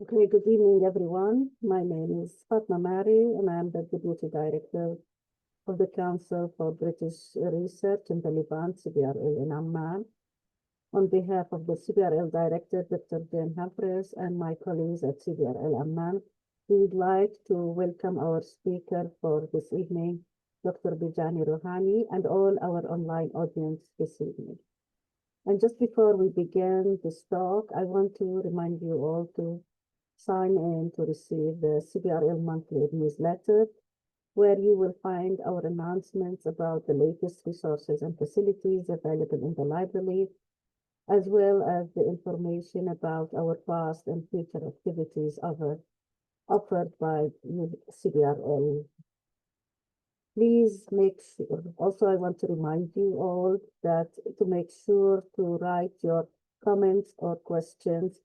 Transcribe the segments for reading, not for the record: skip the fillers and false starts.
Okay, good evening, everyone. My name is Fatma Mari, and I am the Deputy Director of the Council for British Research in the Levant, CBRL in Amman. On behalf of the CBRL Director, Dr. Jane Humphreys, and my colleagues at CBRL Amman, we would like to welcome our speaker for this evening, Dr. Bijan Rouhani, and all our online audience this evening. And just before we begin this talk, I want to remind you all to sign in to receive the CBRL monthly newsletter, where you will find our announcements about the latest resources and facilities available in the library, as well as the information about our past and future activities offered by CBRL. Please make sure, also I want to remind you all that to make sure to write your comments or questions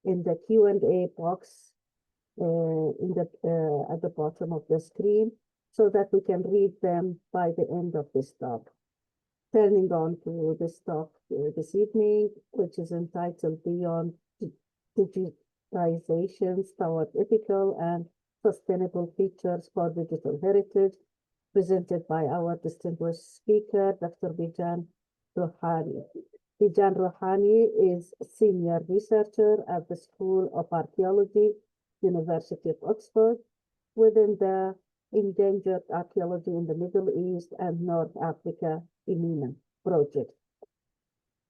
in the Q&A box at the bottom of the screen so that we can read them by the end of this talk. Turning on to this talk this evening, which is entitled Beyond Digitizations Toward Ethical and Sustainable Features for Digital Heritage, presented by our distinguished speaker, Dr. Bijan Rouhani. Bijan Rouhani is senior researcher at the School of Archaeology, University of Oxford, within the Endangered Archaeology in the Middle East and North Africa (EMENA) project.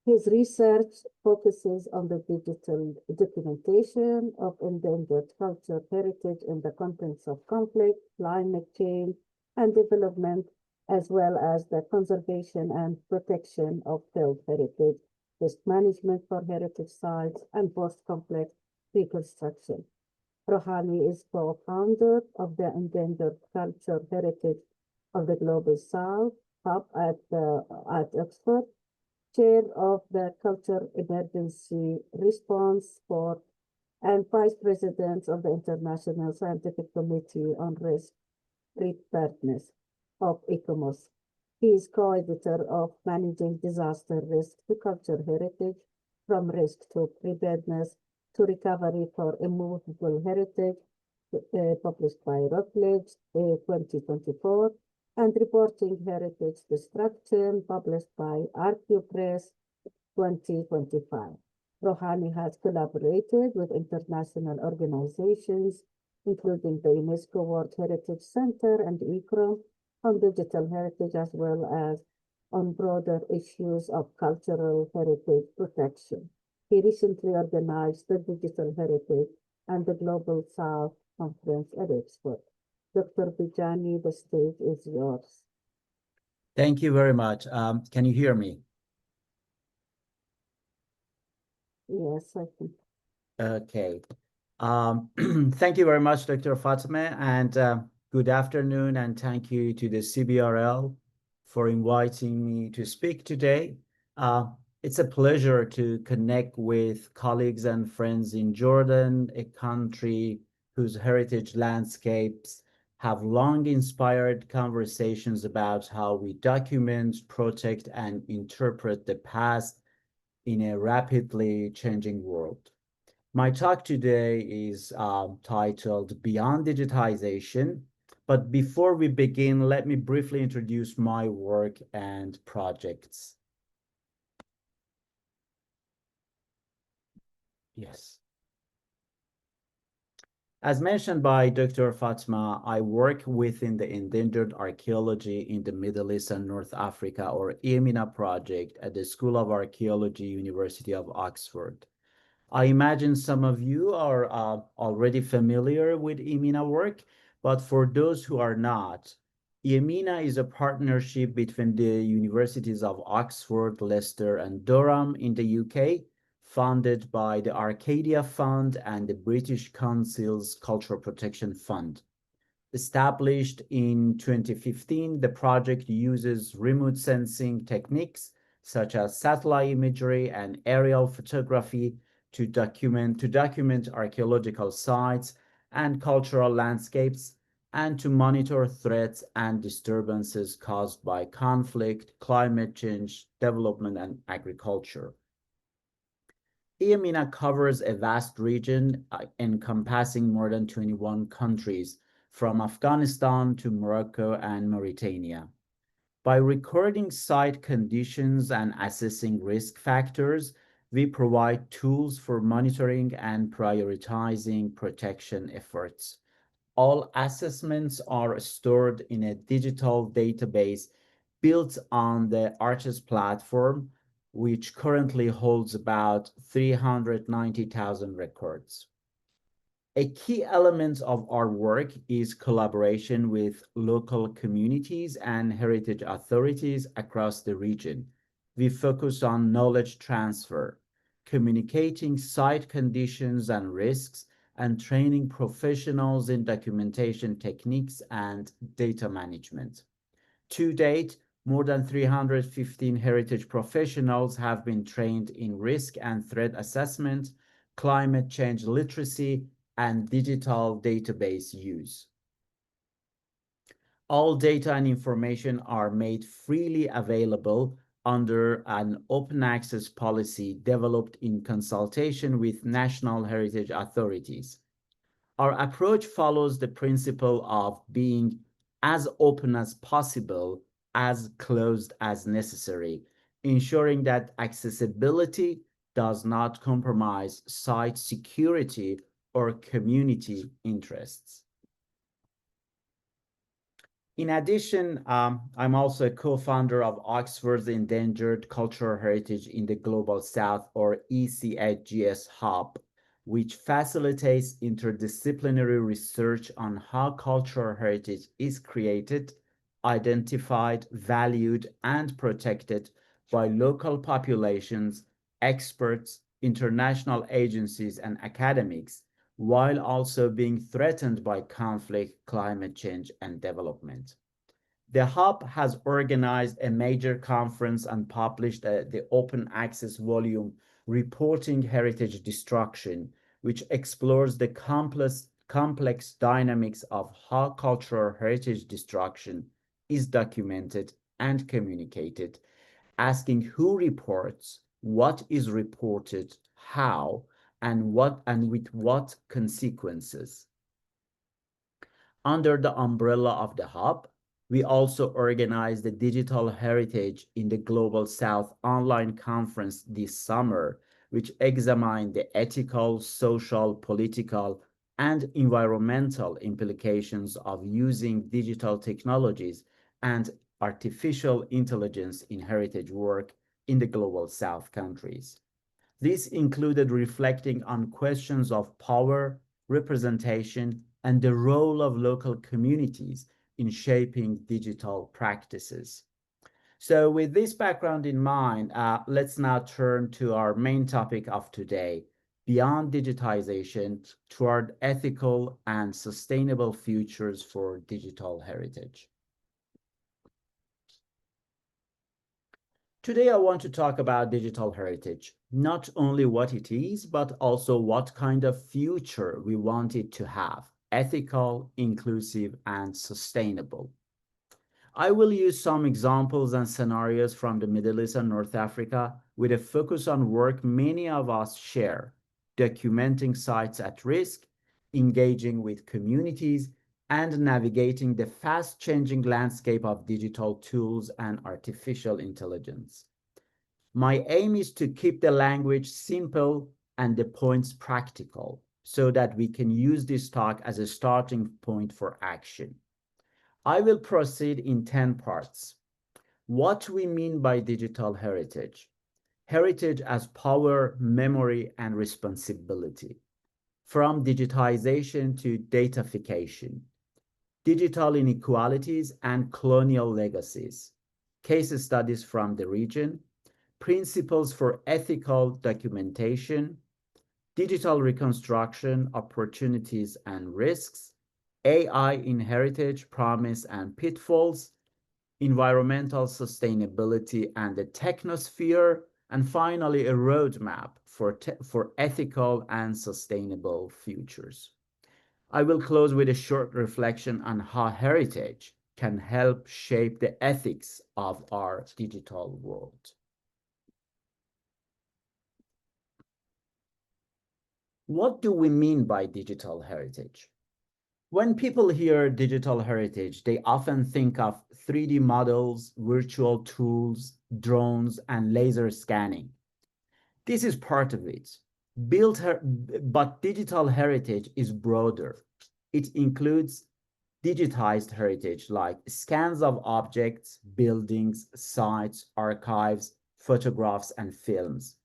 His research focuses on the digital documentation of endangered cultural heritage in the context of conflict, climate change, and development, as well as the conservation and protection of field heritage, risk management for heritage sites, and post-conflict reconstruction. Rouhani is co-founder of the Endangered Cultural Heritage of the Global South Hub at Oxford, chair of the Culture Emergency Response Board, and vice president of the International Scientific Committee on Risk Preparedness of ICOMOS. He is co-editor of Managing Disaster Risk to Cultural Heritage, From Risk to Preparedness to Recovery for Immovable Heritage, published by Routledge, 2024, and Reporting Heritage Destruction, published by ArchaeoPress, 2025. Rouhani has collaborated with international organizations, including the UNESCO World Heritage Center and ICROM, on digital heritage, as well as on broader issues of cultural heritage protection. He recently organized the Digital Heritage and the Global South Conference at Oxford. Dr. Bijani, the stage is yours. Thank you very much. Can you hear me? Yes, I can. Okay. Thank you very much, Dr. Fatima, and good afternoon, and thank you to the CBRL for inviting me to speak today. It's a pleasure to connect with colleagues and friends in Jordan, a country whose heritage landscapes have long inspired conversations about how we document, protect, and interpret the past in a rapidly changing world. My talk today is titled Beyond Digitization, but before we begin, let me briefly introduce my work and projects. Yes. As mentioned by Dr. Fatma, I work within the Endangered Archaeology in the Middle East and North Africa, or EMENA project, at the School of Archaeology, University of Oxford. I imagine some of you are already familiar with EMENA work, but for those who are not, EMENA is a partnership between the universities of Oxford, Leicester, and Durham in the UK, funded by the Arcadia Fund and the British Council's Cultural Protection Fund. Established in 2015, the project uses remote sensing techniques such as satellite imagery and aerial photography to document archaeological sites and cultural landscapes, and to monitor threats and disturbances caused by conflict, climate change, development, and agriculture. EMENA covers a vast region encompassing more than 21 countries, from Afghanistan to Morocco and Mauritania. By recording site conditions and assessing risk factors, we provide tools for monitoring and prioritizing protection efforts. All assessments are stored in a digital database built on the Arches platform, which currently holds about 390,000 records. A key element of our work is collaboration with local communities and heritage authorities across the region. We focus on knowledge transfer, communicating site conditions and risks, and training professionals in documentation techniques and data management. To date, more than 315 heritage professionals have been trained in risk and threat assessment, climate change literacy, and digital database use. All data and information are made freely available under an open access policy developed in consultation with national heritage authorities. Our approach follows the principle of being as open as possible, as closed as necessary, ensuring that accessibility does not compromise site security or community interests. In addition, I'm also a co-founder of Oxford's Endangered Cultural Heritage in the Global South, or ECHGS Hub, which facilitates interdisciplinary research on how cultural heritage is created, identified, valued, and protected by local populations, experts, international agencies, and academics, while also being threatened by conflict, climate change, and development. The Hub has organized a major conference and published the open access volume Reporting Heritage Destruction, which explores the complex dynamics of how cultural heritage destruction is documented and communicated, asking who reports, what is reported, how, and with what consequences. Under the umbrella of the Hub, we also organized the Digital Heritage in the Global South online conference this summer, which examined the ethical, social, political, and environmental implications of using digital technologies and artificial intelligence in heritage work in the Global South countries. This included reflecting on questions of power, representation, and the role of local communities in shaping digital practices. So with this background in mind, let's now turn to our main topic of today, beyond digitization toward ethical and sustainable futures for digital heritage. Today, I want to talk about digital heritage, not only what it is, but also what kind of future we want it to have, ethical, inclusive, and sustainable. I will use some examples and scenarios from the Middle East and North Africa with a focus on work many of us share, documenting sites at risk, engaging with communities, and navigating the fast-changing landscape of digital tools and artificial intelligence. My aim is to keep the language simple and the points practical so that we can use this talk as a starting point for action. I will proceed in 10 parts. What we mean by digital heritage. Heritage as power, memory, and responsibility. From digitization to datafication. Digital inequalities and colonial legacies. Case studies from the region. Principles for ethical documentation. Digital reconstruction, opportunities and risks. AI in heritage, promise and pitfalls, environmental sustainability and the technosphere, and finally a roadmap for ethical and sustainable futures. I will close with a short reflection on how heritage can help shape the ethics of our digital world. What do we mean by digital heritage? When people hear digital heritage, they often think of 3D models, virtual tools, drones, and laser scanning. This is part of it. But digital heritage is broader. It includes digitized heritage like scans of objects, buildings, sites, archives, photographs, and films.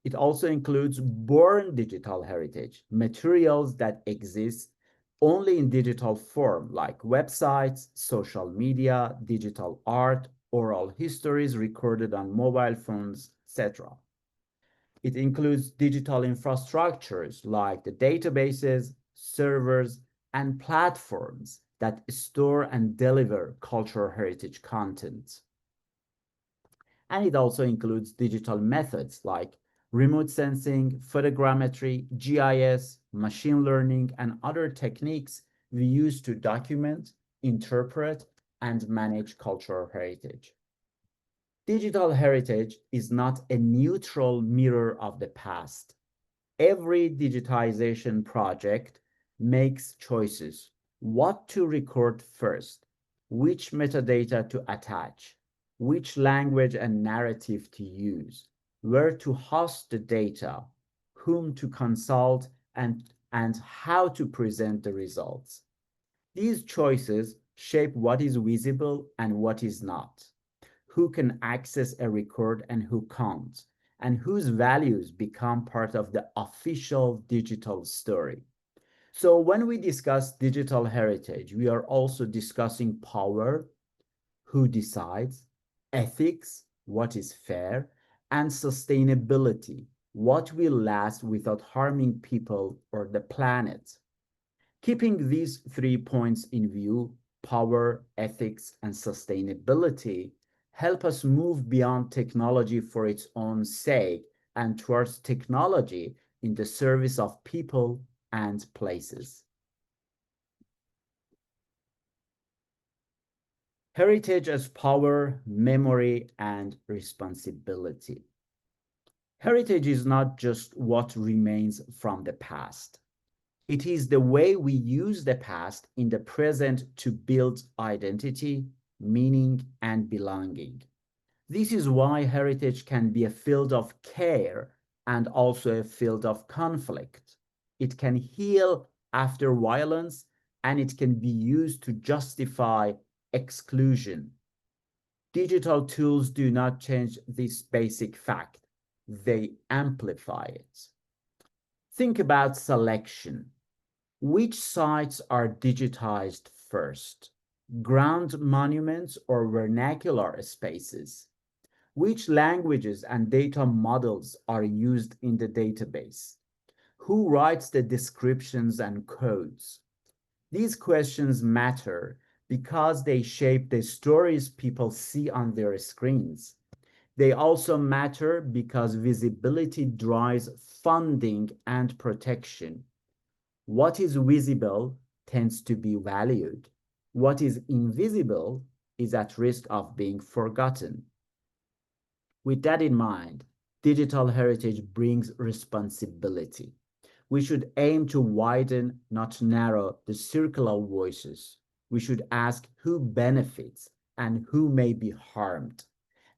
It also includes born digital heritage, materials that exist only in digital form, like websites, social media, digital art, oral histories recorded on mobile phones, etc. It includes digital infrastructures like the databases, servers, and platforms that store and deliver cultural heritage content. And it also includes digital methods like remote sensing, photogrammetry, GIS, machine learning, and other techniques we use to document, interpret, and manage cultural heritage. Digital heritage is not a neutral mirror of the past. Every digitization project makes choices: what to record first, which metadata to attach, which language and narrative to use, where to host the data, whom to consult, and how to present the results. These choices shape what is visible and what is not, who can access a record and who can't, and whose values become part of the official digital story. So when we discuss digital heritage, we are also discussing power, who decides, ethics, what is fair, and sustainability, what will last without harming people or the planet. Keeping these 3 points in view, power, ethics, and sustainability, help us move beyond technology for its own sake and towards technology in the service of people and places. Heritage as power, memory, and responsibility. Heritage is not just what remains from the past. It is the way we use the past in the present to build identity, meaning, and belonging. This is why heritage can be a field of care and also a field of conflict. It can heal after violence, and it can be used to justify exclusion. Digital tools do not change this basic fact, they amplify it. Think about selection. Which sites are digitized first? Ground monuments or vernacular spaces? Which languages and data models are used in the database? Who writes the descriptions and codes? These questions matter because they shape the stories people see on their screens. They also matter because visibility drives funding and protection. What is visible tends to be valued. What is invisible is at risk of being forgotten. With that in mind, digital heritage brings responsibility. We should aim to widen, not narrow, the circle of voices. We should ask who benefits and who may be harmed.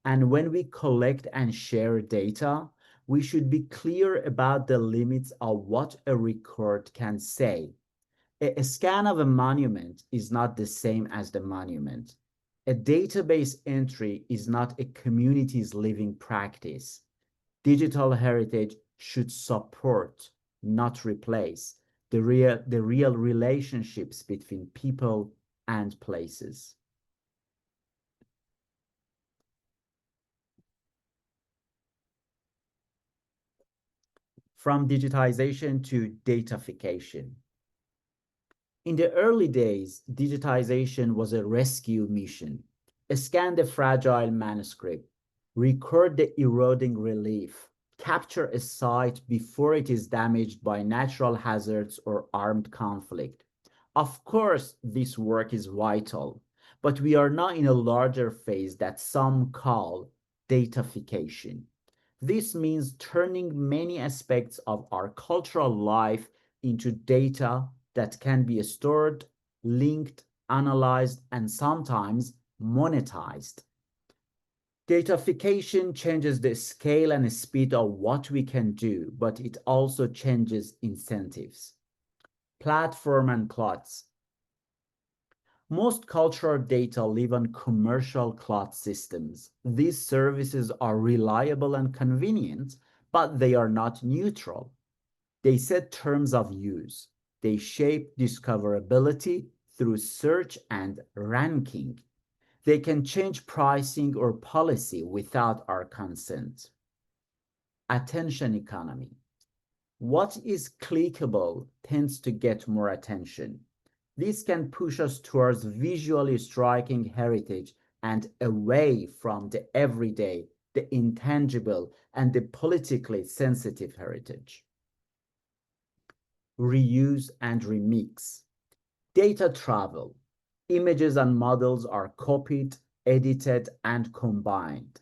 And when we collect and share data, we should be clear about the limits of what a record can say. A scan of a monument is not the same as the monument. A database entry is not a community's living practice. Digital heritage should support, not replace, the real relationships between people and places. From digitization to datafication. In the early days, digitization was a rescue mission. Scan the fragile manuscript, record the eroding relief, capture a site before it is damaged by natural hazards or armed conflict. Of course, this work is vital, but we are now in a larger phase that some call datafication. This means turning many aspects of our cultural life into data that can be stored, linked, analyzed, and sometimes monetized. Datafication changes the scale and speed of what we can do, but it also changes incentives. Platform and clouds. Most cultural data live on commercial cloud systems. These services are reliable and convenient, but they are not neutral. They set terms of use. They shape discoverability through search and ranking. They can change pricing or policy without our consent. Attention economy. What is clickable tends to get more attention. This can push us towards visually striking heritage and away from the everyday, the intangible, and the politically sensitive heritage. Reuse and remix. Data travel. Images and models are copied, edited, and combined.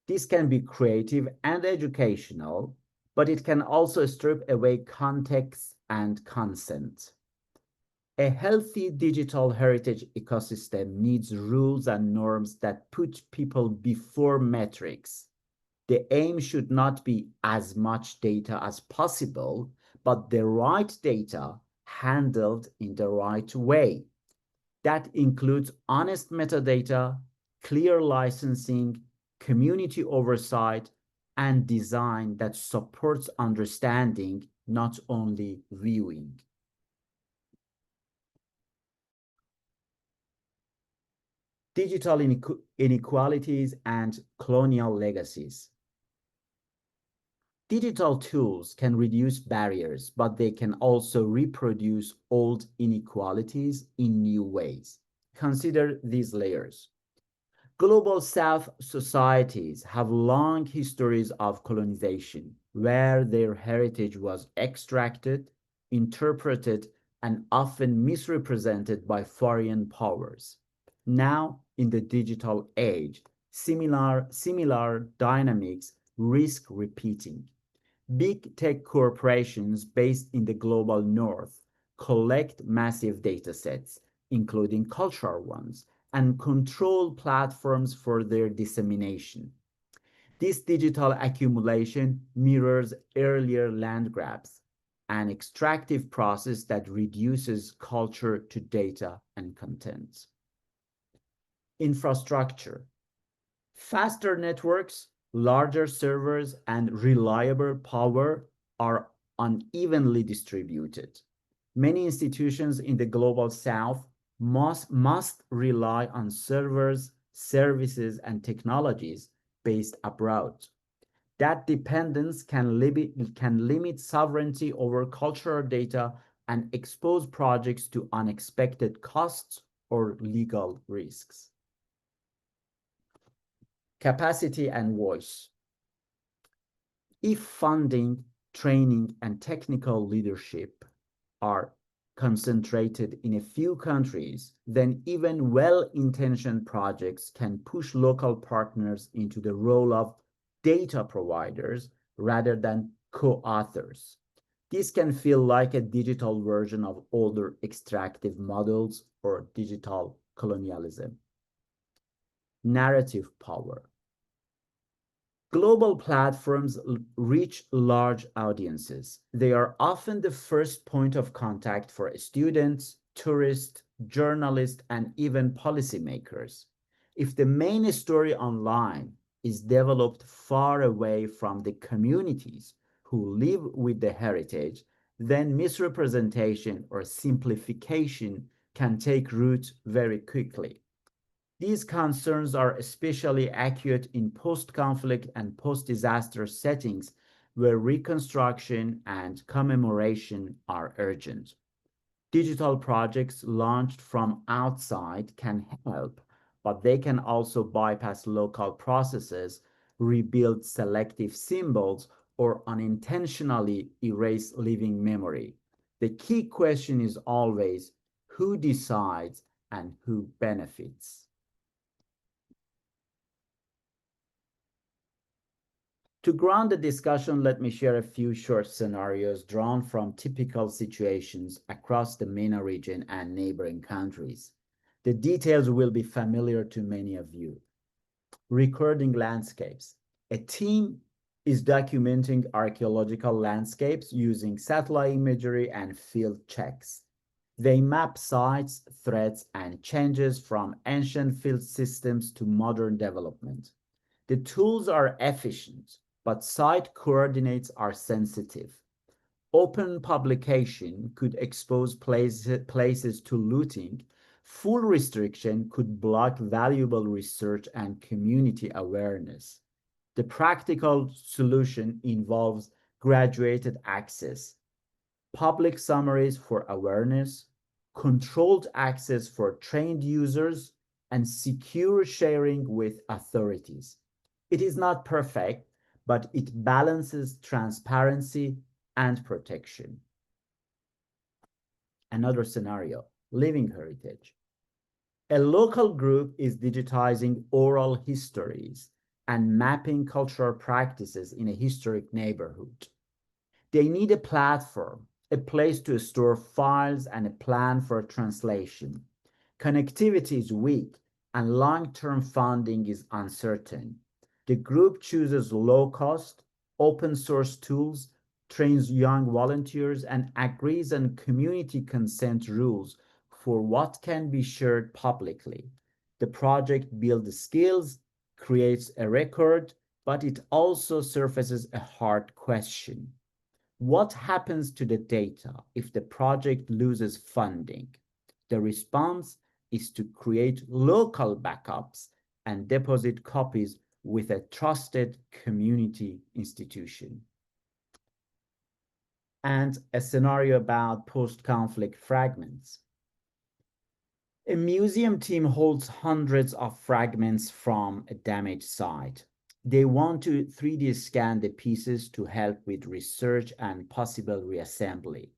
This can be creative and educational, but it can also strip away context and consent. A healthy digital heritage ecosystem needs rules and norms that put people before metrics. The aim should not be as much data as possible, but the right data handled in the right way. That includes honest metadata, clear licensing, community oversight, and design that supports understanding, not only viewing. Digital inequalities and colonial legacies. Digital tools can reduce barriers, but they can also reproduce old inequalities in new ways. Consider these layers. Global South societies have long histories of colonization, where their heritage was extracted, interpreted, and often misrepresented by foreign powers. Now, in the digital age, similar dynamics risk repeating. Big tech corporations based in the global north collect massive data sets, including cultural ones, and control platforms for their dissemination. This digital accumulation mirrors earlier land grabs, an extractive process that reduces culture to data and content. Infrastructure. Faster networks, larger servers, and reliable power are unevenly distributed. Many institutions in the global south must rely on servers, services, and technologies based abroad. That dependence can limit sovereignty over cultural data and expose projects to unexpected costs or legal risks. Capacity and voice. If funding, training, and technical leadership are concentrated in a few countries, then even well-intentioned projects can push local partners into the role of data providers rather than co-authors. This can feel like a digital version of older extractive models or digital colonialism. Narrative power. Global platforms reach large audiences. They are often the first point of contact for students, tourists, journalists, and even policymakers. If the main story online is developed far away from the communities who live with the heritage, then misrepresentation or simplification can take root very quickly. These concerns are especially acute in post-conflict and post-disaster settings where reconstruction and commemoration are urgent. Digital projects launched from outside can help, but they can also bypass local processes, rebuild selective symbols, or unintentionally erase living memory. The key question is always who decides and who benefits. To ground the discussion, let me share a few short scenarios drawn from typical situations across the MENA region and neighboring countries. The details will be familiar to many of you. Recording landscapes. A team is documenting archaeological landscapes using satellite imagery and field checks. They map sites, threats, and changes from ancient field systems to modern development. The tools are efficient, but site coordinates are sensitive. Open publication could expose places to looting. Full restriction could block valuable research and community awareness. The practical solution involves graduated access, public summaries for awareness, controlled access for trained users, and secure sharing with authorities. It is not perfect, but it balances transparency and protection. Another scenario, living heritage. A local group is digitizing oral histories and mapping cultural practices in a historic neighborhood. They need a platform, a place to store files, and a plan for translation. Connectivity is weak, and long-term funding is uncertain. The group chooses low-cost, open-source tools, trains young volunteers, and agrees on community consent rules for what can be shared publicly. The project builds skills, creates a record, but it also surfaces a hard question. What happens to the data if the project loses funding? The response is to create local backups and deposit copies with a trusted community institution. And a scenario about post-conflict fragments. A museum team holds hundreds of fragments from a damaged site. They want to 3D scan the pieces to help with research and possible reassembly.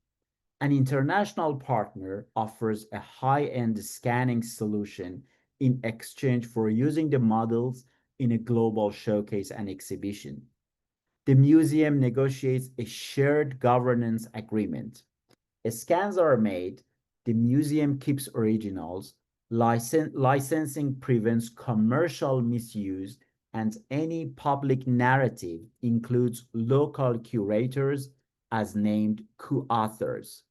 An international partner offers a high-end scanning solution in exchange for using the models in a global showcase and exhibition. The museum negotiates a shared governance agreement. Scans are made, the museum keeps originals, licensing prevents commercial misuse, and any public narrative includes local curators as named co-authors.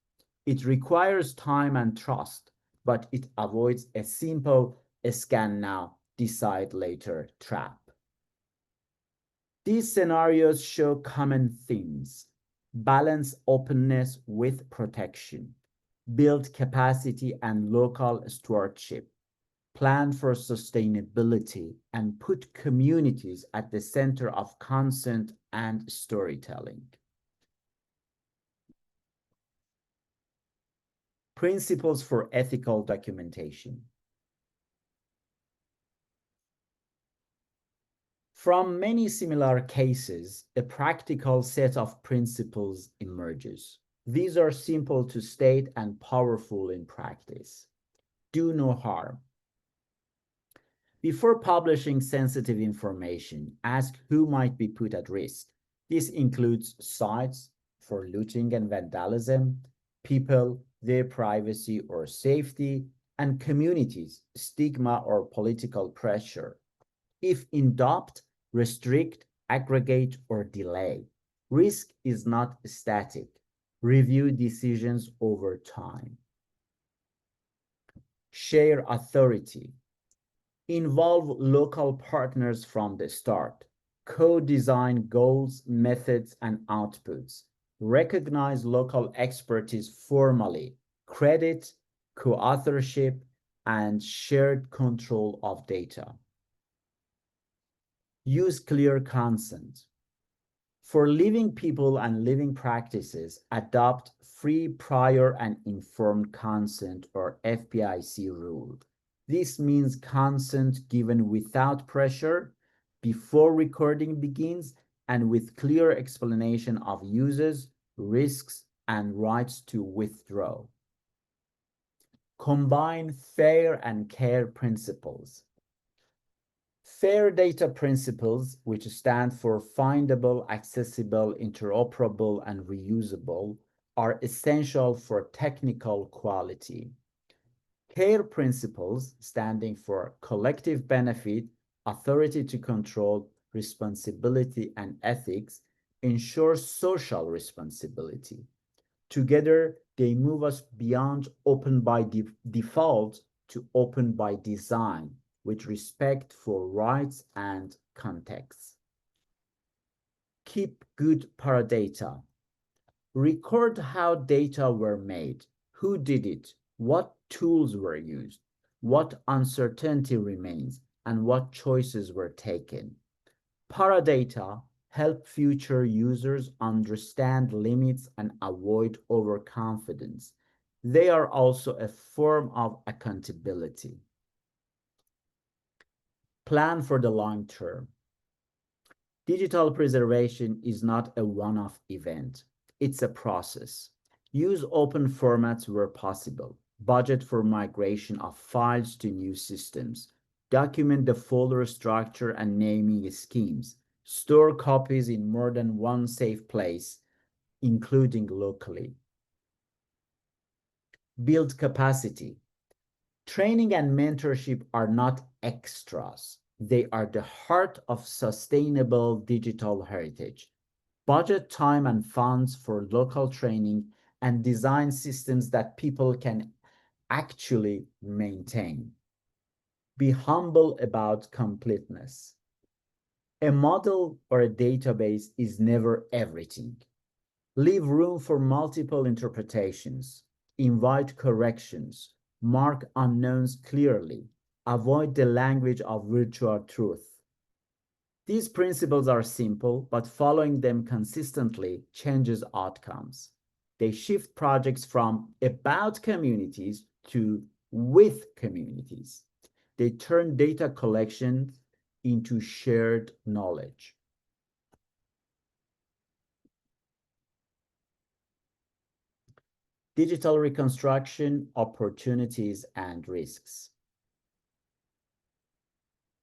It requires time and trust, but it avoids a simple scan now, decide later trap. These scenarios show common themes. Balance openness with protection. Build capacity and local stewardship. Plan for sustainability and put communities at the center of consent and storytelling. Principles for ethical documentation. From many similar cases, a practical set of principles emerges. These are simple to state and powerful in practice. Do no harm. Before publishing sensitive information, ask who might be put at risk. This includes sites for looting and vandalism, people, their privacy or safety, and communities, stigma or political pressure. If in doubt, restrict, aggregate, or delay. Risk is not static. Review decisions over time. Share authority. Involve local partners from the start. Co-design goals, methods, and outputs. Recognize local expertise formally. Credit, co-authorship, and shared control of data. Use clear consent. For living people and living practices, adopt free, prior, and informed consent or FPIC rule. This means consent given without pressure, before recording begins, and with clear explanation of uses, risks, and rights to withdraw. Combine fair and care principles. FAIR data principles, which stand for findable, accessible, interoperable, and reusable, are essential for technical quality. CARE principles, standing for collective benefit, authority to control, responsibility, and ethics, ensure social responsibility. Together, they move us beyond open by default to open by design, with respect for rights and context. Keep good paradata. Record how data were made, who did it, what tools were used, what uncertainty remains, and what choices were taken. Paradata help future users understand limits and avoid overconfidence. They are also a form of accountability. Plan for the long term. Digital preservation is not a one-off event. It's a process. Use open formats where possible. Budget for migration of files to new systems. Document the folder structure and naming schemes. Store copies in more than one safe place, including locally. Build capacity. Training and mentorship are not extras. They are the heart of sustainable digital heritage. Budget time and funds for local training and design systems that people can actually maintain. Be humble about completeness. A model or a database is never everything. Leave room for multiple interpretations. Invite corrections. Mark unknowns clearly. Avoid the language of virtual truth. These principles are simple, but following them consistently changes outcomes. They shift projects from about communities to with communities. They turn data collection into shared knowledge. Digital reconstruction, opportunities, and risks.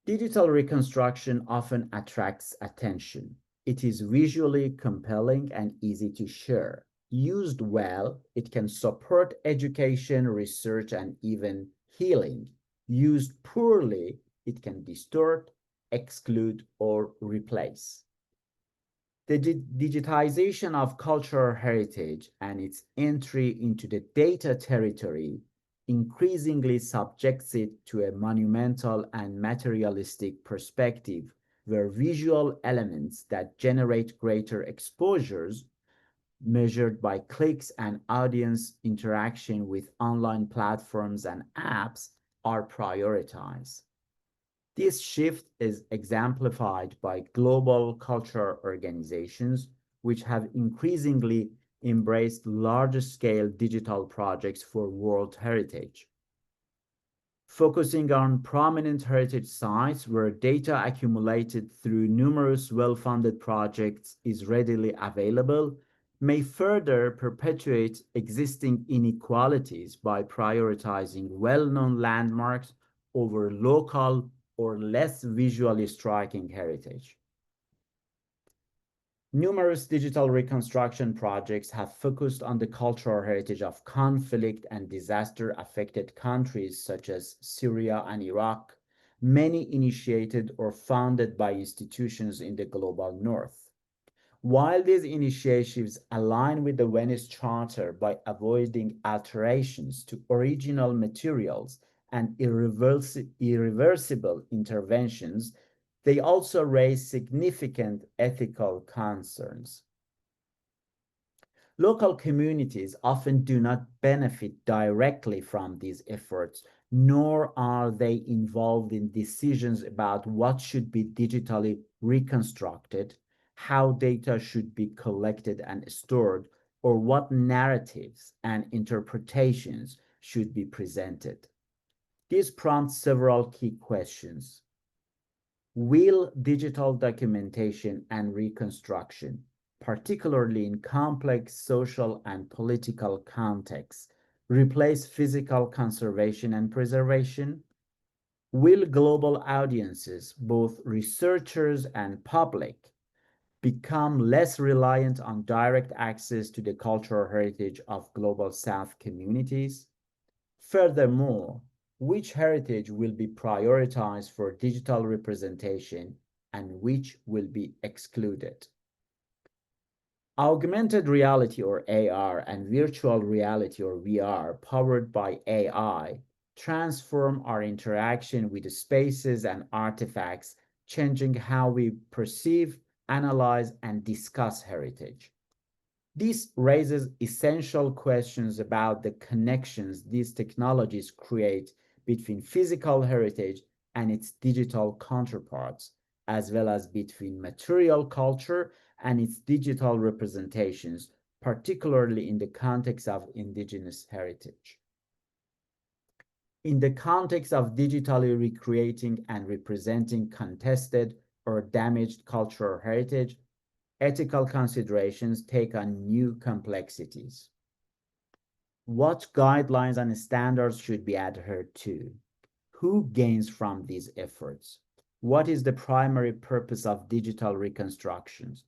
Digital reconstruction often attracts attention. It is visually compelling and easy to share. Used well, it can support education, research, and even healing. Used poorly, it can distort, exclude, or replace. The digitization of cultural heritage and its entry into the data territory increasingly subjects it to a monumental and materialistic perspective where visual elements that generate greater exposures measured by clicks and audience interaction with online platforms and apps are prioritized. This shift is exemplified by global cultural organizations, which have increasingly embraced large-scale digital projects for World Heritage. Focusing on prominent heritage sites where data accumulated through numerous well-funded projects is readily available may further perpetuate existing inequalities by prioritizing well-known landmarks over local or less visually striking heritage. Numerous digital reconstruction projects have focused on the cultural heritage of conflict and disaster-affected countries such as Syria and Iraq, many initiated or founded by institutions in the global north. While these initiatives align with the Venice Charter by avoiding alterations to original materials and irreversible interventions, they also raise significant ethical concerns. Local communities often do not benefit directly from these efforts, nor are they involved in decisions about what should be digitally reconstructed, how data should be collected and stored, or what narratives and interpretations should be presented. This prompts several key questions. Will digital documentation and reconstruction, particularly in complex social and political contexts, replace physical conservation and preservation? Will global audiences, both researchers and public, become less reliant on direct access to the cultural heritage of Global South communities? Furthermore, which heritage will be prioritized for digital representation and which will be excluded? Augmented reality or AR and virtual reality or VR powered by AI transform our interaction with the spaces and artifacts, changing how we perceive, analyze, and discuss heritage. This raises essential questions about the connections these technologies create between physical heritage and its digital counterparts, as well as between material culture and its digital representations, particularly in the context of indigenous heritage. In the context of digitally recreating and representing contested or damaged cultural heritage, ethical considerations take on new complexities. What guidelines and standards should be adhered to? Who gains from these efforts? What is the primary purpose of digital reconstructions?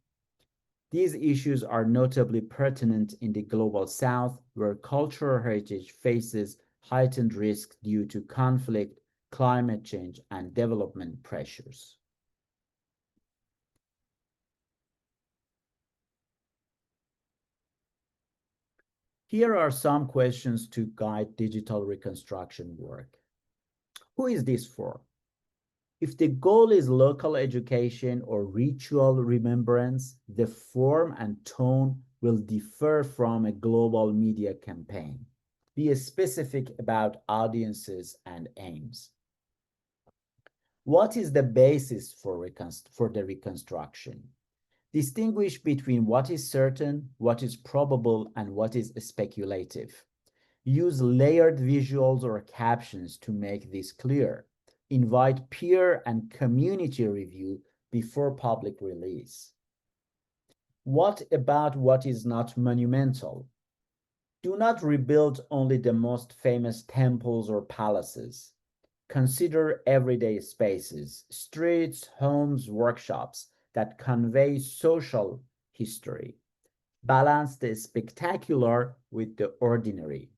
These issues are notably pertinent in the Global South, where cultural heritage faces heightened risk due to conflict, climate change, and development pressures. Here are some questions to guide digital reconstruction work. Who is this for? If the goal is local education or ritual remembrance, the form and tone will differ from a global media campaign. Be specific about audiences and aims. What is the basis for the reconstruction? Distinguish between what is certain, what is probable, and what is speculative. Use layered visuals or captions to make this clear. Invite peer and community review before public release. What about what is not monumental? Do not rebuild only the most famous temples or palaces. Consider everyday spaces, streets, homes, workshops that convey social history. Balance the spectacular with the ordinary.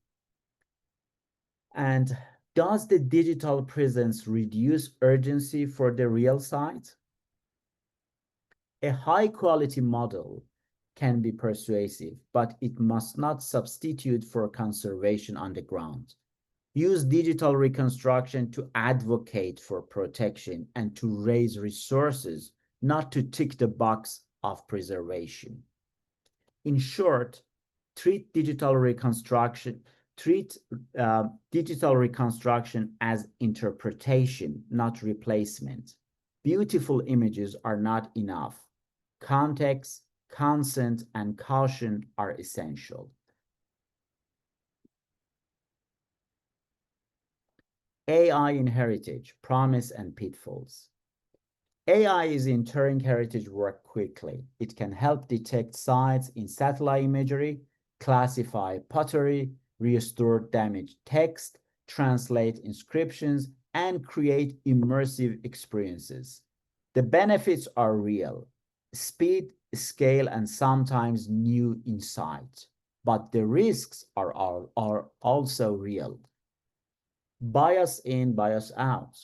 And does the digital presence reduce urgency for the real site? A high-quality model can be persuasive, but it must not substitute for conservation on the ground. Use digital reconstruction to advocate for protection and to raise resources, not to tick the box of preservation. In short, treat digital reconstruction as interpretation, not replacement. Beautiful images are not enough. Context, consent, and caution are essential. AI in heritage, promise and pitfalls. AI is entering heritage work quickly. It can help detect sites in satellite imagery, classify pottery, restore damaged text, translate inscriptions, and create immersive experiences. The benefits are real: speed, scale, and sometimes new insight. But the risks are also real. Bias in, bias out.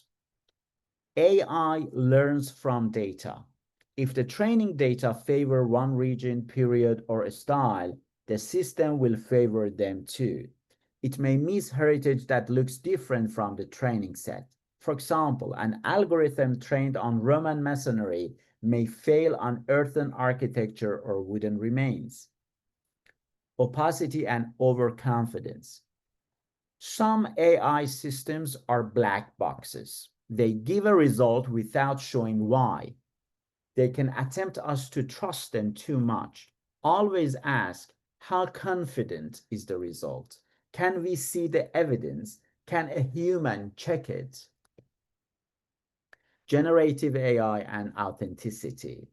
AI learns from data. If the training data favor one region, period, or a style, the system will favor them too. It may miss heritage that looks different from the training set. For example, an algorithm trained on Roman masonry may fail on earthen architecture or wooden remains. Opacity and overconfidence. Some AI systems are black boxes. They give a result without showing why. They can tempt us to trust them too much. Always ask, how confident is the result? Can we see the evidence? Can a human check it? Generative AI and authenticity.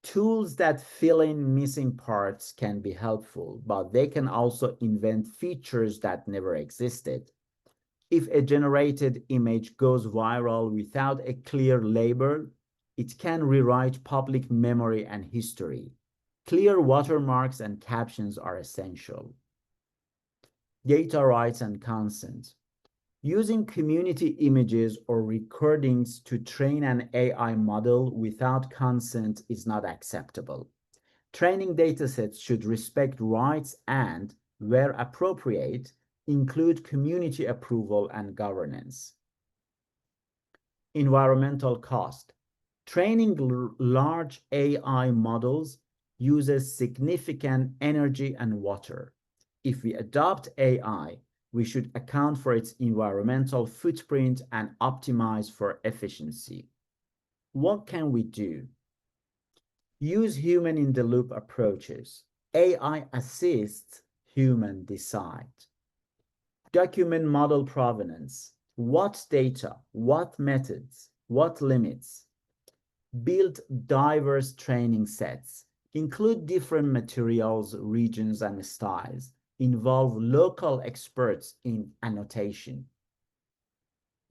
Tools that fill in missing parts can be helpful, but they can also invent features that never existed. If a generated image goes viral without a clear label, it can rewrite public memory and history. Clear watermarks and captions are essential. Data rights and consent. Using community images or recordings to train an AI model without consent is not acceptable. Training datasets should respect rights and, where appropriate, include community approval and governance. Environmental cost. Training large AI models uses significant energy and water. If we adopt AI, we should account for its environmental footprint and optimize for efficiency. What can we do? Use human-in-the-loop approaches. AI assists, human decide. Document model provenance. What data, what methods, what limits? Build diverse training sets. Include different materials, regions, and styles. Involve local experts in annotation.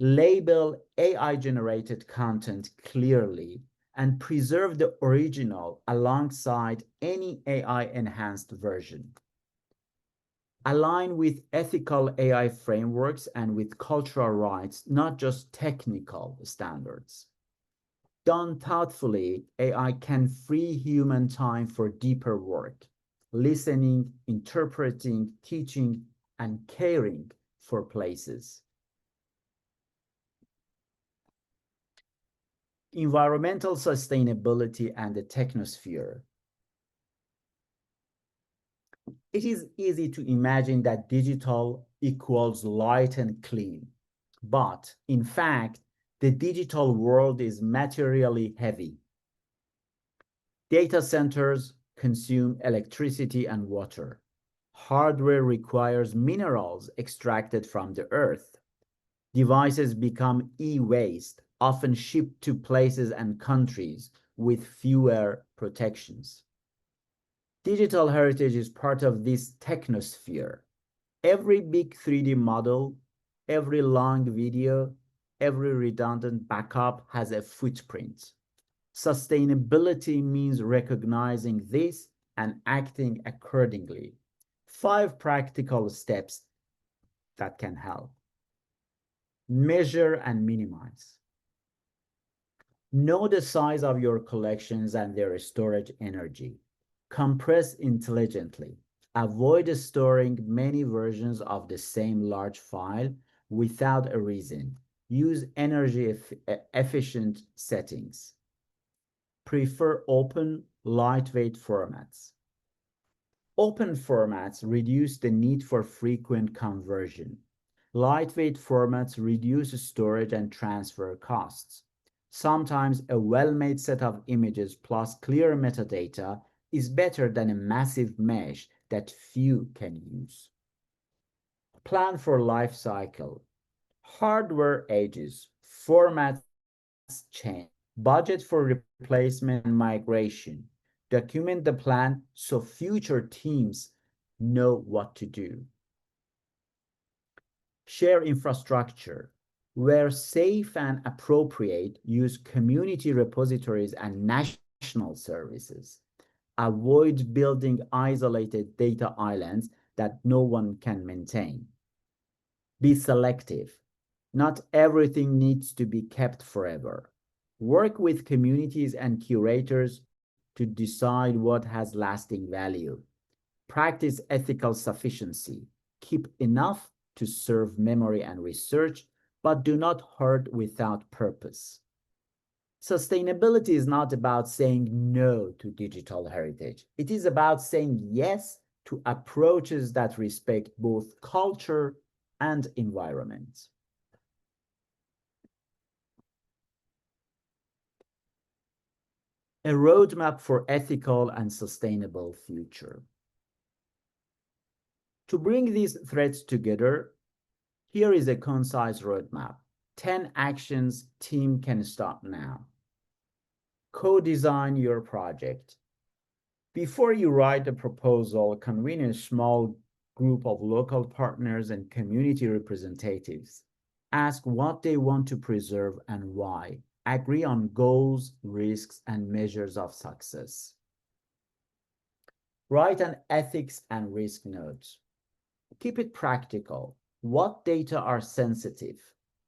Label AI-generated content clearly and preserve the original alongside any AI-enhanced version. Align with ethical AI frameworks and with cultural rights, not just technical standards. Done thoughtfully, AI can free human time for deeper work, listening, interpreting, teaching, and caring for places. Environmental sustainability and the technosphere. It is easy to imagine that digital equals light and clean, but in fact, the digital world is materially heavy. Data centers consume electricity and water. Hardware requires minerals extracted from the earth. Devices become e-waste, often shipped to places and countries with fewer protections. Digital heritage is part of this technosphere. Every big 3D model, every long video, every redundant backup has a footprint. Sustainability means recognizing this and acting accordingly. 5 practical steps that can help. Measure and minimize. Know the size of your collections and their storage energy. Compress intelligently. Avoid storing many versions of the same large file without a reason. Use energy efficient settings. Prefer open, lightweight formats. Open formats reduce the need for frequent conversion. Lightweight formats reduce storage and transfer costs. Sometimes a well-made set of images plus clear metadata is better than a massive mesh that few can use. Plan for life cycle. Hardware ages, formats change, budget for replacement and migration. Document the plan so future teams know what to do. Share infrastructure. Where safe and appropriate, use community repositories and national services. Avoid building isolated data islands that no one can maintain. Be selective. Not everything needs to be kept forever. Work with communities and curators to decide what has lasting value. Practice ethical sufficiency. Keep enough to serve memory and research, but do not hoard without purpose. Sustainability is not about saying no to digital heritage. It is about saying yes to approaches that respect both culture and environment. A roadmap for ethical and sustainable future. To bring these threads together, here is a concise roadmap. 10 actions team can start now. Co-design your project. Before you write a proposal, convene a small group of local partners and community representatives. Ask what they want to preserve and why. Agree on goals, risks, and measures of success. Write an ethics and risk note. Keep it practical. What data are sensitive?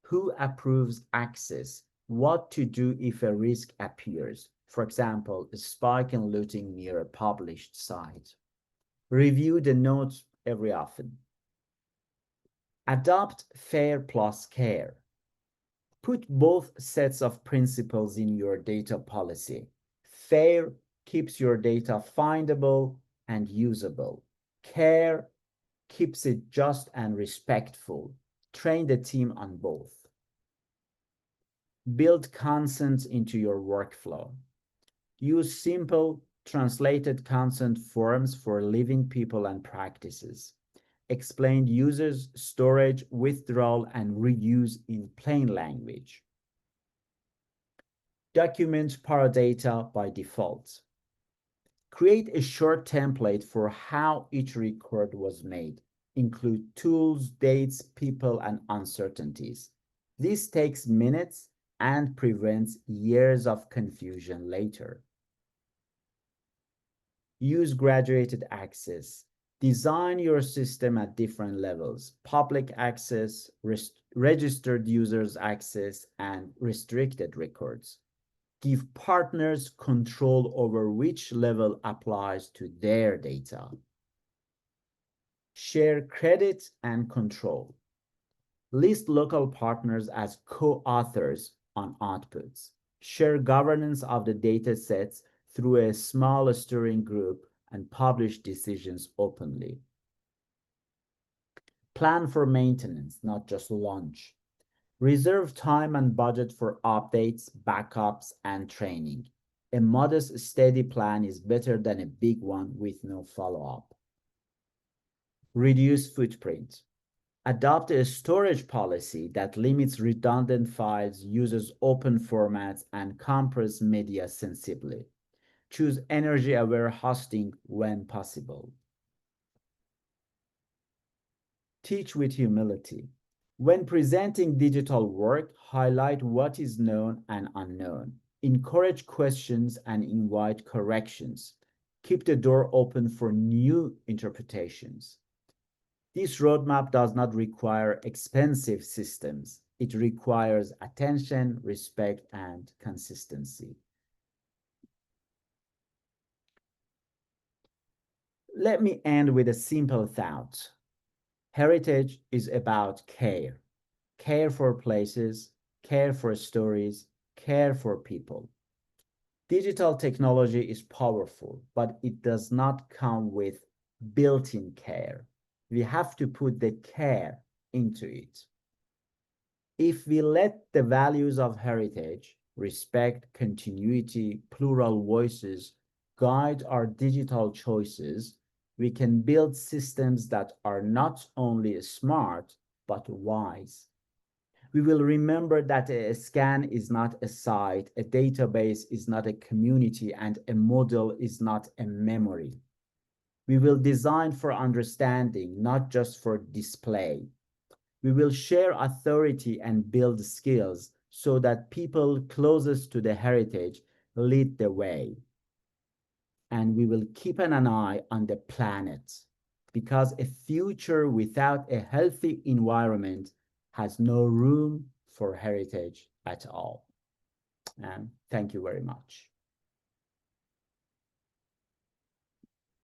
Who approves access? What to do if a risk appears? For example, a spike in looting near a published site. Review the notes every often. Adopt FAIR plus CARE. Put both sets of principles in your data policy. FAIR keeps your data findable and usable. CARE keeps it just and respectful. Train the team on both. Build consent into your workflow. Use simple, translated consent forms for living people and practices. Explain users, storage, withdrawal, and reuse in plain language. Document paradata by default. Create a short template for how each record was made. Include tools, dates, people, and uncertainties. This takes minutes and prevents years of confusion later. Use graduated access. Design your system at different levels: public access, registered users access, and restricted records. Give partners control over which level applies to their data. Share credit and control. List local partners as co-authors on outputs. Share governance of the data sets through a small steering group and publish decisions openly. Plan for maintenance, not just launch. Reserve time and budget for updates, backups, and training. A modest, steady plan is better than a big one with no follow-up. Reduce footprint. Adopt a storage policy that limits redundant files, uses open formats, and compress media sensibly. Choose energy-aware hosting when possible. Teach with humility. When presenting digital work, highlight what is known and unknown. Encourage questions and invite corrections. Keep the door open for new interpretations. This roadmap does not require expensive systems. It requires attention, respect, and consistency. Let me end with a simple thought. Heritage is about care. Care for places, care for stories, care for people. Digital technology is powerful, but it does not come with built-in care. We have to put the care into it. If we let the values of heritage, respect, continuity, plural voices guide our digital choices, we can build systems that are not only smart, but wise. We will remember that a scan is not a site, a database is not a community, and a model is not a memory. We will design for understanding, not just for display. We will share authority and build skills so that people closest to the heritage lead the way. And we will keep an eye on the planet, because a future without a healthy environment has no room for heritage at all. And thank you very much.